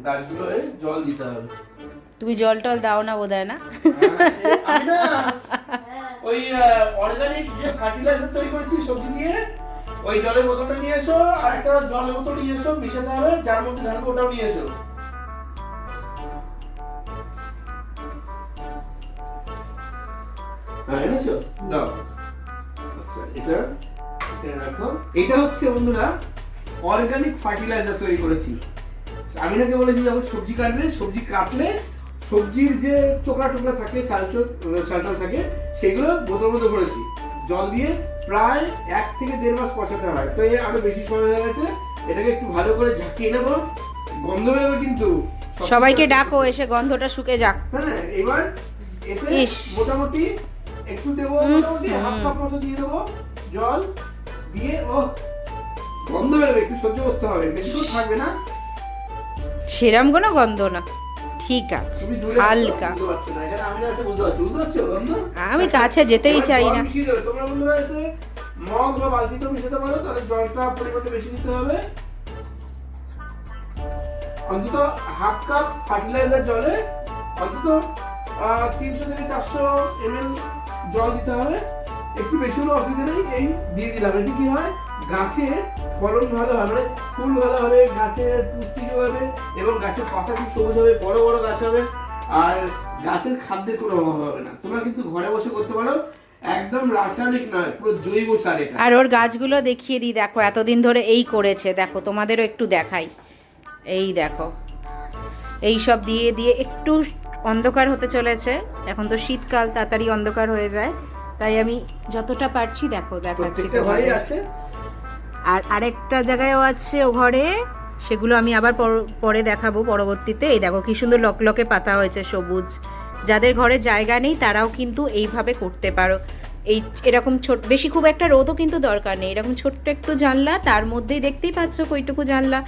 গাছগুলো জল দিতে হবে। তুমি জল টল দাও না বোধহয় না? আমি না ওই অর্গানিক যে ফার্টিলাইজার তৈরি করেছি সবজি দিয়ে, ওই জলের বোতলটা নিয়ে এসো, আর একটা জলের বোতল নিয়ে এসো, মিশাতে হবে, যার মধ্যে ঢালবো ওটাও নিয়ে এসো। হ্যাঁ এনেছো, দাও। আচ্ছা এটা রাখো। এটা হচ্ছে বন্ধুরা অর্গানিক ফার্টিলাইজার তৈরি করেছি। আমি নাকি বলেছি যখন সবজি কাটবে, সবজি কাটলে সবজির যে চোকরা টোকরা থাকে, ছালটাল থাকে, সেগুলো বোতল মতো করেছি, জল দিয়ে প্রায় 1 থেকে 1.5 মাস পচাতে হয়। তো এই আরো বেশি সময় হয়ে গেছে, এটাকে একটু ভালো করে ঝাঁকিয়ে নেবো, গন্ধ বেরোবে কিন্তু। সবাইকে ডাকো এসে গন্ধটা শুকে যাক। হ্যাঁ এবার এতে মোটামুটি একটু দেবো, মোটামুটি হাফ কাপ মতো দিয়ে দেবো জল দিয়ে। ও গন্ধ বেরোবে, একটু সহ্য করতে হবে, বেশিক্ষণ থাকবে না। সেরাম কোনো গন্ধ না, ঠিক আছে, হালকা। আমি কাছে যেতেই চাই না। তোমরা বন্ধুরা এতে মগ বা বালতিতে মিশাতে পারো, তাহলে জলটা পরিমাণটা বেশি দিতে হবে। অন্তত হাফ কাপ ফার্টিলাইজার জলে অন্তত 300 থেকে 400 ml জল দিতে হবে। একটু বেশি হলে অসুবিধা নেই, এই দিয়ে দিলাম। এতে কি হয়, গাছের ফলন ভালো হয়, মানে ফুল ভালো হবে, গাছের পুষ্টি হবে, এবং গাছের পাতা খুব সবুজ হবে, বড় বড় গাছ হবে, আর গাছের খাদ্যের কোনো অভাব হবে না। তোমরা কিন্তু ঘরে বসে করতে পারো, একদম রাসায়নিক নয়, পুরো জৈব সার এটা। আর ওর গাছগুলো দেখিয়ে দিই, দেখো এতদিন ধরে এই করেছে, দেখো তোমাদেরও একটু দেখাই। এই দেখো এই সব দিয়ে দিয়ে একটু অন্ধকার হতে চলেছে, এখন তো শীতকাল, তাড়াতাড়ি অন্ধকার হয়ে যায়, তাই আমি যতটা পারছি দেখো দেখাচ্ছি তোমাদের। আর আরেকটা জায়গায়ও আছে ও ঘরে, সেগুলো আমি আবার পরে দেখাবো পরবর্তীতে। এই দেখো কি সুন্দর লকলকে পাতা হয়েছে, সবুজ। যাদের ঘরে জায়গা নেই তারাও কিন্তু এইভাবে করতে পারো। এরকম ছোট, বেশি খুব একটা রোদও কিন্তু দরকার নেই, এরকম ছোট্ট একটু জানলা, তার মধ্যেই দেখতেই পাচ্ছ কইটুকু জানলা,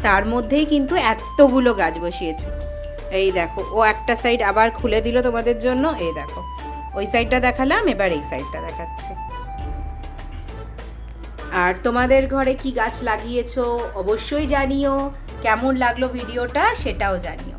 তার মধ্যেই কিন্তু এতগুলো গাছ বসিয়েছে। এই দেখো ও একটা সাইড আবার খুলে দিল তোমাদের জন্য, এই দেখো ওই সাইডটা দেখালাম, এবার এই সাইডটা দেখাচ্ছে। আর তোমাদের ঘরে কি গাছ লাগিয়েছো অবশ্যই জানিও, কেমন লাগলো ভিডিওটা সেটাও জানিও।